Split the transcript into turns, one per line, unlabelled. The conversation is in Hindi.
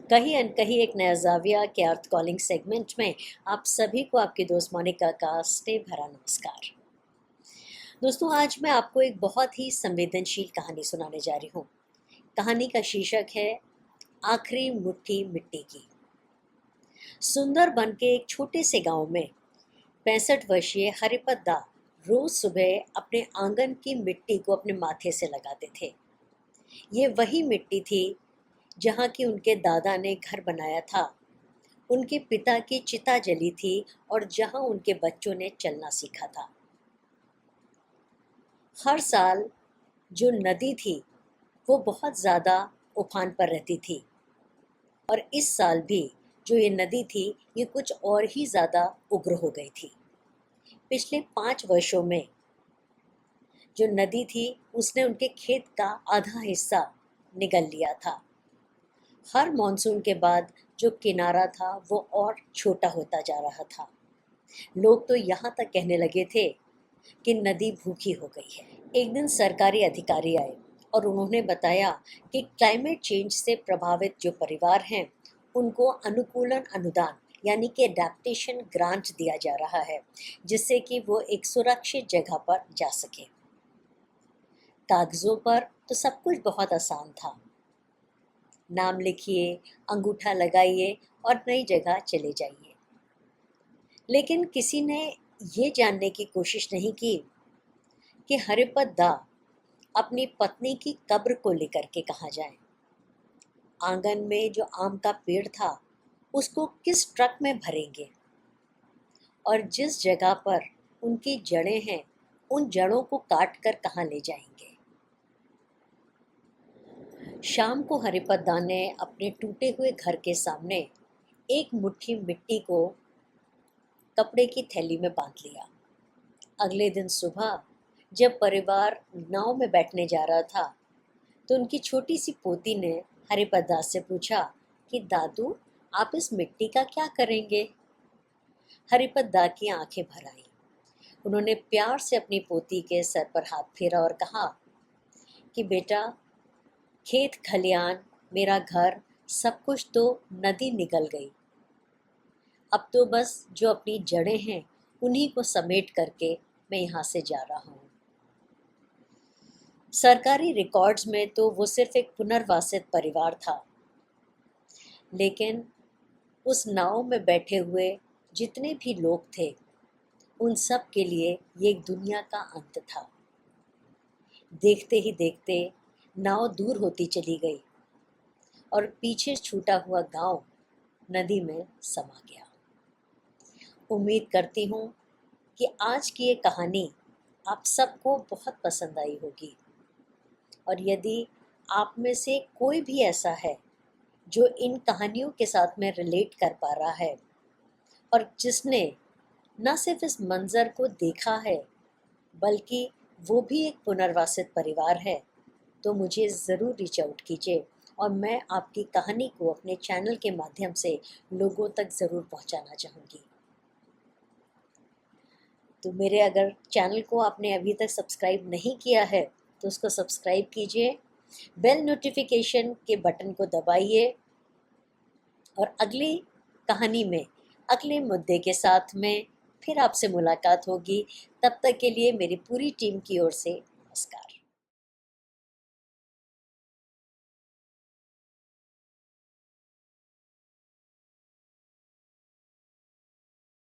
कहीं अनकहीं एक नया जाविया के अर्थ कॉलिंग सेगमेंट में आप सभी को आपकी दोस्त मोनिका का स्नेह भरा नमस्कार। दोस्तों, आज मैं आपको एक बहुत ही संवेदनशील कहानी सुनाने जा रही हूँ। कहानी का शीर्षक है आखिरी मुट्ठी मिट्टी की। सुंदरबन के एक छोटे से गांव में 65 वर्षीय हरिपत दा रोज सुबह अपने आंगन की मिट्टी को अपने माथे से लगाते थे। ये वही मिट्टी थी जहाँ की उनके दादा ने घर बनाया था, उनके पिता की चिता जली थी और जहाँ उनके बच्चों ने चलना सीखा था। हर साल जो नदी थी वो बहुत ज़्यादा उफान पर रहती थी और इस साल भी जो ये नदी थी ये कुछ और ही ज़्यादा उग्र हो गई थी। पिछले 5 वर्षों में जो नदी थी उसने उनके खेत का आधा हिस्सा निगल लिया था। हर मॉनसून के बाद जो किनारा था वो और छोटा होता जा रहा था। लोग तो यहाँ तक कहने लगे थे कि नदी भूखी हो गई है। एक दिन सरकारी अधिकारी आए और उन्होंने बताया कि क्लाइमेट चेंज से प्रभावित जो परिवार हैं उनको अनुकूलन अनुदान यानी कि एडेप्टेशन ग्रांट दिया जा रहा है, जिससे कि वो एक सुरक्षित जगह पर जा सके। कागजों पर तो सब कुछ बहुत आसान था। नाम लिखिए, अंगूठा लगाइए और नई जगह चले जाइए। लेकिन किसी ने ये जानने की कोशिश नहीं की कि हरिपत दा अपनी पत्नी की कब्र को लेकर के कहाँ जाए। आंगन में जो आम का पेड़ था उसको किस ट्रक में भरेंगे और जिस जगह पर उनकी जड़ें हैं उन जड़ों को काट कर कहाँ ले जाएंगे। शाम को हरिपत दा ने अपने टूटे हुए घर के सामने एक मुट्ठी मिट्टी को कपड़े की थैली में बांध लिया। अगले दिन सुबह जब परिवार नाव में बैठने जा रहा था तो उनकी छोटी सी पोती ने हरिपत दा से पूछा कि दादू, आप इस मिट्टी का क्या करेंगे। हरिपत दा की आंखें भर आईं। उन्होंने प्यार से अपनी पोती के सर पर हाथ फेरा और कहा कि बेटा, खेत खलियान, मेरा घर, सब कुछ तो नदी निकल गई। अब तो बस जो अपनी जड़ें हैं उन्हीं को समेट करके मैं यहाँ से जा रहा हूँ। सरकारी रिकॉर्ड्स में तो वो सिर्फ एक पुनर्वासित परिवार था, लेकिन उस नाव में बैठे हुए जितने भी लोग थे उन सब के लिए ये एक दुनिया का अंत था। देखते ही देखते नाव दूर होती चली गई और पीछे छूटा हुआ गांव नदी में समा गया। उम्मीद करती हूँ कि आज की ये कहानी आप सबको बहुत पसंद आई होगी और यदि आप में से कोई भी ऐसा है जो इन कहानियों के साथ में रिलेट कर पा रहा है और जिसने न सिर्फ इस मंज़र को देखा है बल्कि वो भी एक पुनर्वासित परिवार है, तो मुझे ज़रूर रीच आउट कीजिए और मैं आपकी कहानी को अपने चैनल के माध्यम से लोगों तक ज़रूर पहुंचाना चाहूँगी। तो मेरे अगर चैनल को आपने अभी तक सब्सक्राइब नहीं किया है तो उसको सब्सक्राइब कीजिए, बेल नोटिफिकेशन के बटन को दबाइए और अगली कहानी में अगले मुद्दे के साथ में फिर आपसे मुलाकात होगी। तब तक के लिए मेरी पूरी टीम की ओर से नमस्कार।